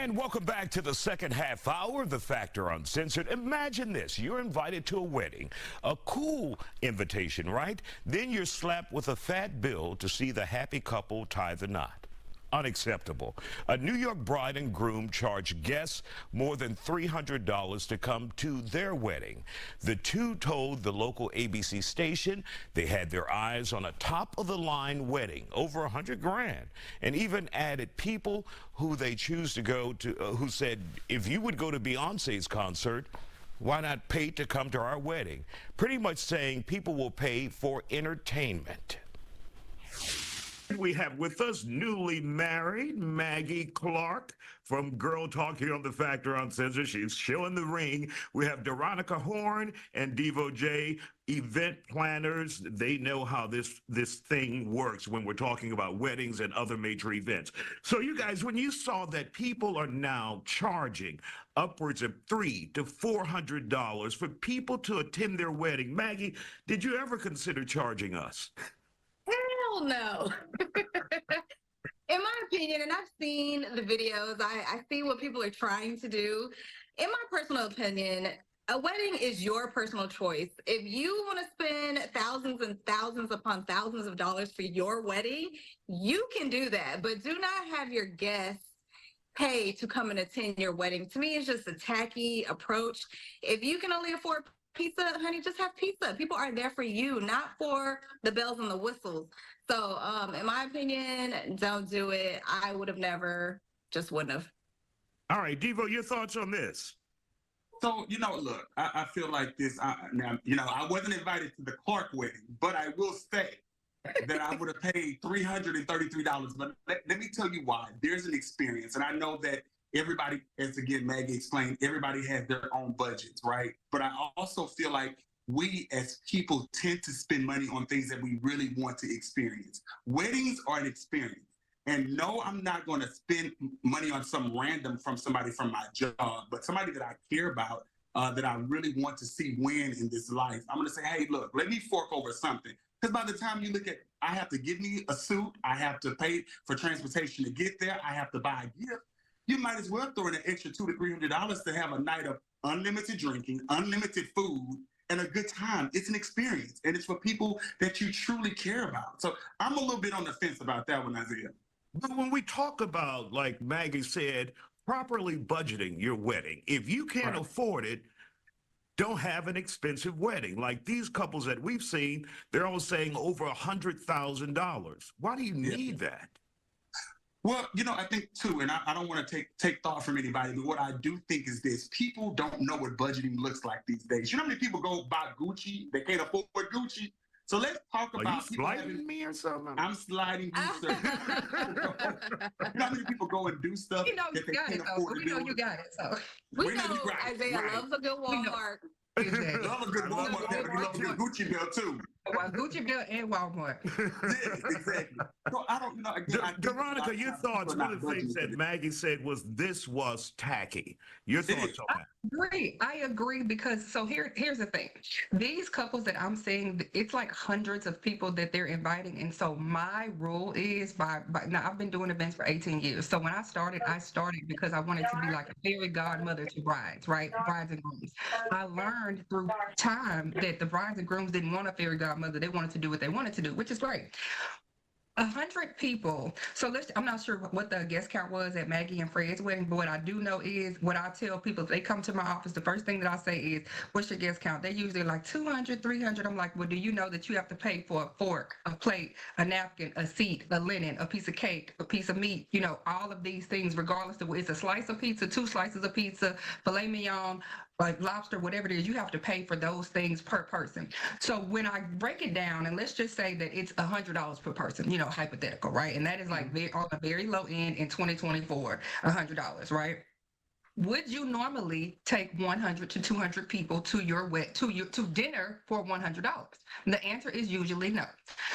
And welcome back to the second half hour of The Factor Uncensored. Imagine this. You're invited to a wedding, a cool invitation, right? Then you're slapped with a fat bill to see the happy couple tie the knot. Unacceptable. A New York bride and groom charged guests more than $300 to come to their wedding. The two told the local ABC station they had their eyes on a top-of-the-line wedding, over 100 grand, and even added people who they choose to go to, who said, if you would go to Beyonce's concert, why not pay to come to our wedding? Pretty much saying people will pay for entertainment. We have with us newly married Maggie Clark from Girl Talk here on The Factor Uncensored. She's showing the ring. We have Veronica Horn and Devo J, event planners. They know how this thing works when we're talking about weddings and other major events. So you guys, when you saw that people are now charging upwards of $300 to $400 for people to attend their wedding, Maggie, did you ever consider charging us? Hell no. In my opinion, and I've seen the videos, I see what people are trying to do. In my personal opinion, a wedding is your personal choice. If you want to spend thousands and thousands upon thousands of dollars for your wedding, you can do that. But do not have your guests pay to come and attend your wedding. To me, it's just a tacky approach. If you can only afford pizza, honey, just have pizza. People are there for you, not for the bells and the whistles. So in my opinion, don't do it. I would have never, just wouldn't have. All right, Devo, your thoughts on this? So, look, I feel like this. I wasn't invited to the Clark wedding, but I will say that I would have paid $333. But let me tell you why. There's an experience, and I know that everybody, as again Maggie explained, everybody has their own budgets, right? But I also feel like we as people tend to spend money on things that we really want to experience. Weddings are an experience. And no, I'm not going to spend money on some random from somebody from my job, but somebody that I care about, that I really want to see win in this life. I'm going to say, hey, look, let me fork over something. Because by the time you look at, I have to give me a suit, I have to pay for transportation to get there, I have to buy a gift. You might as well throw in an extra $200 to $300 to have a night of unlimited drinking, unlimited food, and a good time. It's an experience, and it's for people that you truly care about. So I'm a little bit on the fence about that one, Isaiah. But when we talk about, like Maggie said, properly budgeting your wedding, if you can't afford it, don't have an expensive wedding. Like these couples that we've seen, they're all saying over $100,000. Why do you need that? Well, I think too, and I don't want to take thought from anybody, but what I do think is this: people don't know what budgeting looks like these days. You know how many people go buy Gucci? They can't afford Gucci. So let's talk about. Are you sliding me or something? I'm sliding you, sir. You know how many people go and do stuff that they can't afford to do? We know you got it. So we know Isaiah loves a good Walmart. Exactly. Love a good Walmart belt, but you love a good Gucci belt too. Well, Gucci belt and Walmart. Yeah, exactly. So I don't, again, Veronica, your thoughts? One of the things that Maggie said was this was tacky. Your thoughts on that? I agree because here's the thing. These couples that I'm seeing, it's like hundreds of people that they're inviting. And so my rule is now I've been doing events for 18 years. So when I started because I wanted to be like a fairy godmother to brides, right? Brides and grooms. I learned through time that the brides and grooms didn't want a fairy godmother. They wanted to do what they wanted to do, which is great. 100 people. So I'm not sure what the guest count was at Maggie and Fred's wedding, but what I do know is what I tell people, if they come to my office, the first thing that I say is, what's your guest count? They're usually like 200, 300. I'm like, well, do you know that you have to pay for a fork, a plate, a napkin, a seat, a linen, a piece of cake, a piece of meat, all of these things, regardless of it's a slice of pizza, 2 slices of pizza, filet mignon, like lobster, whatever it is, you have to pay for those things per person. So when I break it down, and let's just say that it's $100 per person, hypothetical, right? And that is like on a very low end in 2024, $100, right? would you normally take 100 to 200 people to to dinner for $100? The answer is usually no.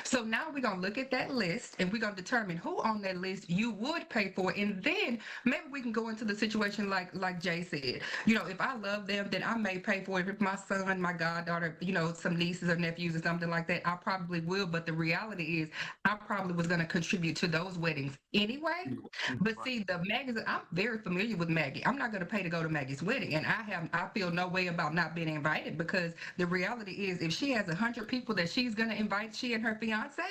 So now we're gonna look at that list and we're gonna determine who on that list you would pay for, and then maybe we can go into the situation like Jay said. If I love them, then I may pay for it. If my son, my goddaughter, some nieces or nephews or something like that, I probably will. But the reality is, I probably was gonna contribute to those weddings anyway. But see, the Maggie's, I'm very familiar with Maggie. I'm not going to pay to go to Maggie's wedding, and I feel no way about not being invited, because the reality is, if she has 100 people that she's going to invite, she and her fiance,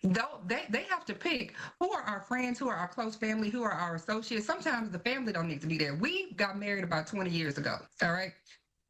though they have to pick who are our friends, who are our close family, who are our associates. Sometimes the family don't need to be there. We got married about 20 years ago. All right,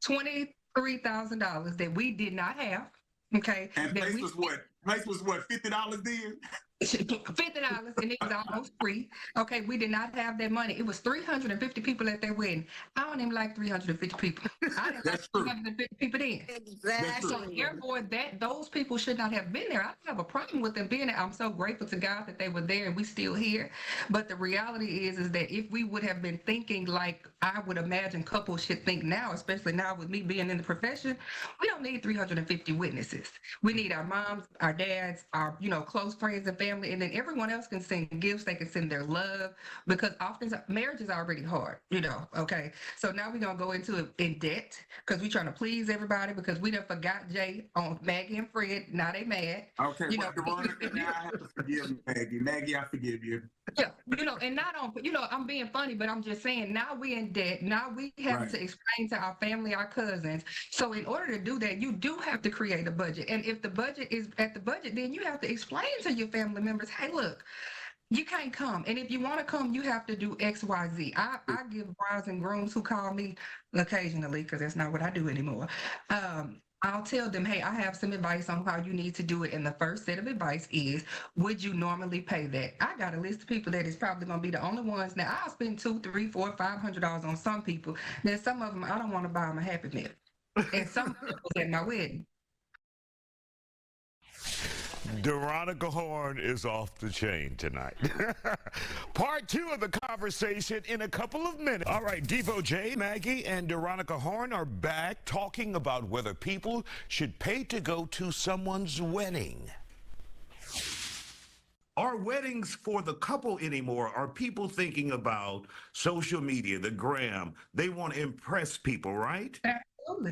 $23,000 that we did not have. Okay, and place was what? Place was what? $50 then. $50, and it was almost free. Okay, we did not have that money. It was 350 people at their wedding. I don't even like 350 people. I didn't like 350 people then. Exactly. So therefore, those people should not have been there. I don't have a problem with them being there. I'm so grateful to God that they were there and we still here. But the reality is that if we would have been thinking like I would imagine couples should think now, especially now with me being in the profession, we don't need 350 witnesses. We need our moms, our dads, our close friends and family, and then everyone else can send gifts. They can send their love, because often marriage is already hard, okay? So now we're going to go into it in debt because we're trying to please everybody, because we done forgot Jay on Maggie and Fred. Now they mad. Okay, Veronica, now I have to forgive Maggie. Maggie, I forgive you. Yeah, and not on, I'm being funny, but I'm just saying, now we in debt. Now we have to explain to our family, our cousins. So in order to do that, you do have to create a budget. And if the budget is at the budget, then you have to explain to your family members, hey, look, you can't come. And if you want to come, you have to do X, Y, Z. I give brides and grooms who call me occasionally, because that's not what I do anymore. I'll tell them, hey, I have some advice on how you need to do it. And the first set of advice is, would you normally pay that? I got a list of people that is probably going to be the only ones. Now, I'll spend $200, $300, $400, $500 on some people. Then some of them, I don't want to buy them a Happy Meal. And some people was at my wedding. Veronica Horn is off the chain tonight. Part 2 of the conversation in a couple of minutes. All right, Devo J, Maggie, and Veronica Horn are back talking about whether people should pay to go to someone's wedding. Are weddings for the couple anymore? Are people thinking about social media, the gram? They want to impress people, right?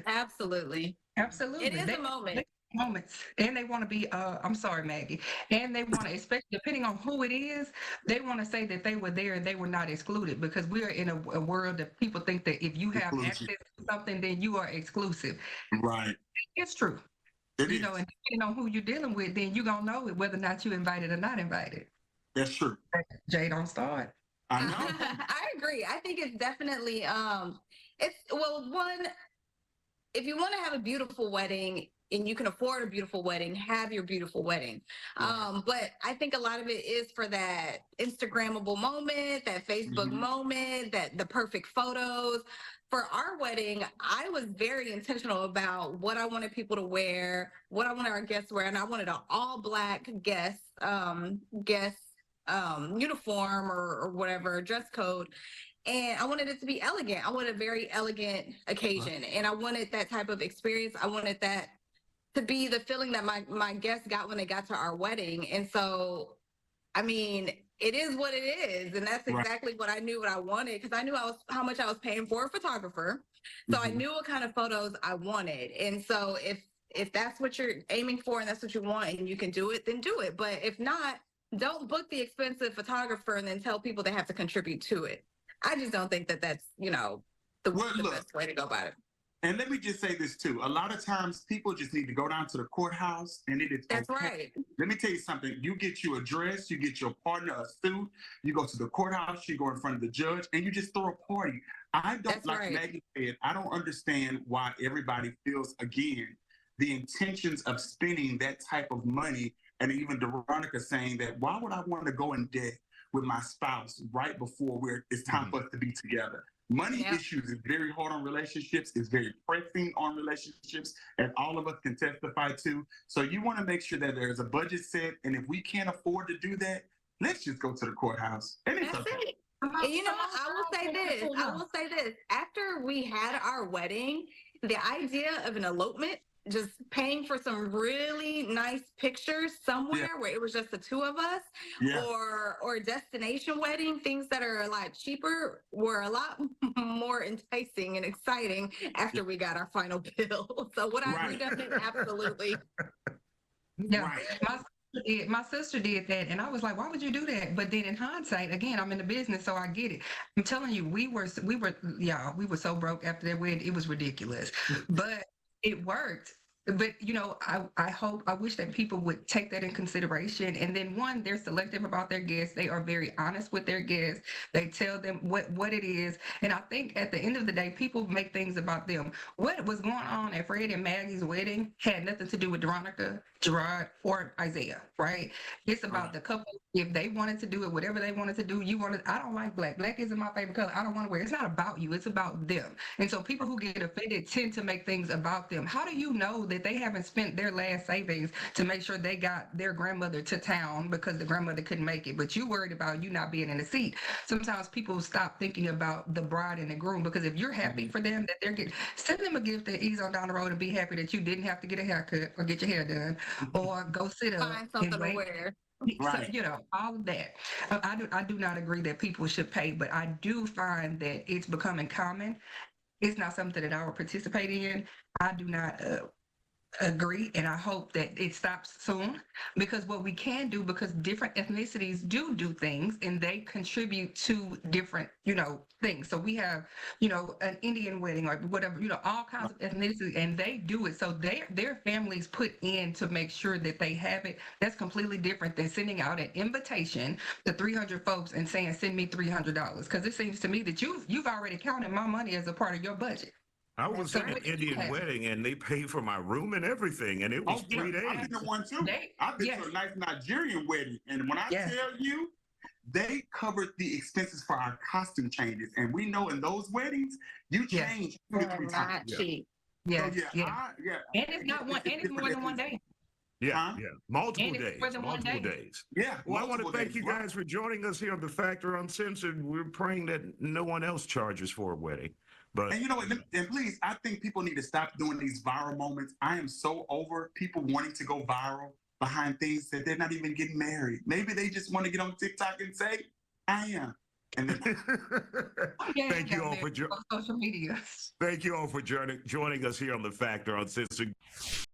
Absolutely. Absolutely. It is a moment. Moments, and they want to be I'm sorry, Maggie, and they want to, especially depending on who it is, they want to say that they were there and they were not excluded, because we are in a world that people think that if you have access to something, then you are exclusive. Right. It's true. And depending on who you're dealing with, then you're gonna know whether or not you're invited or not invited. That's true. Jay, don't start. I know. I agree. I think it's definitely one, if you want to have a beautiful wedding and you can afford a beautiful wedding, have your beautiful wedding. But I think a lot of it is for that Instagrammable moment, that Facebook moment, that the perfect photos. For our wedding, I was very intentional about what I wanted people to wear, what I wanted our guests to wear, and I wanted an all black guest uniform or whatever, dress code. And I wanted it to be elegant. I wanted a very elegant occasion. And I wanted that type of experience. I wanted that to be the feeling that my guests got when they got to our wedding. And so, I mean, it is what it is. And that's exactly what I knew what I wanted, because I knew how much I was paying for a photographer. So I knew what kind of photos I wanted. And so if that's what you're aiming for and that's what you want and you can do it, then do it. But if not, don't book the expensive photographer and then tell people they have to contribute to it. I just don't think that that's, the best way to go about it. And let me just say this too. A lot of times people just need to go down to the courthouse and it is That's okay. right. Let me tell you something. You get you a dress, you get your partner a suit, you go to the courthouse, you go in front of the judge, and you just throw a party. I don't, That's like right. Maggie said, I don't understand why everybody feels, again, the intentions of spending that type of money. And even Veronica saying that, why would I want to go in debt with my spouse right before it's time for us to be together? Money issues is very hard on relationships. It's very pressing on relationships, as all of us can testify to. So you want to make sure that there's a budget set. And if we can't afford to do that, let's just go to the courthouse. And it's okay. And you know, I will say this. I will say this. After we had our wedding, the idea of an elopement, just paying for some really nice pictures somewhere where it was just the two of us, or a destination wedding, things that are a lot cheaper, were a lot more enticing and exciting after we got our final bill. So would I redone it? Absolutely. Yeah, my sister did that, and I was like, "Why would you do that?" But then, in hindsight, again, I'm in the business, so I get it. I'm telling you, we were so broke after that wedding, it was ridiculous, but it worked. But I wish that people would take that in consideration. And then one, they're selective about their guests. They are very honest with their guests. They tell them what it is. And I think at the end of the day, people make things about them. What was going on at Fred and Maggie's wedding had nothing to do with Veronica, Gerard, or Isaiah, right? It's about the couple. If they wanted to do it, whatever they wanted to do, I don't like black. Black isn't my favorite color. I don't want to wear it. It's not about you. It's about them. And so people who get offended tend to make things about them. How do you know that they haven't spent their last savings to make sure they got their grandmother to town because the grandmother couldn't make it, but you worried about you not being in the seat? Sometimes people stop thinking about the bride and the groom, because if you're happy for them that they're getting, send them a gift and ease on down the road and be happy that you didn't have to get a haircut or get your hair done or go sit up Find something and to wait. wear. So, all of that. I do not agree that people should pay, but I do find that it's becoming common. It's not something that I would participate in. I do not agree, and I hope that it stops soon, because what we can do, because different ethnicities do things and they contribute to different things. So we have an Indian wedding or whatever, all kinds of ethnicities, and they do it, so their families put in to make sure that they have it. That's completely different than sending out an invitation to 300 folks and saying send me $300, because it seems to me that you've already counted my money as a part of your budget. I was in an Indian wedding, and they paid for my room and everything, and it was 3 days. I've been to one too. I've been to a nice Nigerian wedding, and when I tell you, they covered the expenses for our costume changes, and we know in those weddings, you change 2 to 3 times. Cheap. Yeah, And it's not one, and it's more than one day. Multiple days. Yeah. Well, I want to thank you guys for joining us here on The Factor Uncensored. We're praying that no one else charges for a wedding. And you know what? And please, I think people need to stop doing these viral moments. I am so over people wanting to go viral behind things that they're not even getting married. Maybe they just want to get on TikTok and say, "I am." And then thank you all for social media. Thank you all for joining us here on The Factor Uncensored.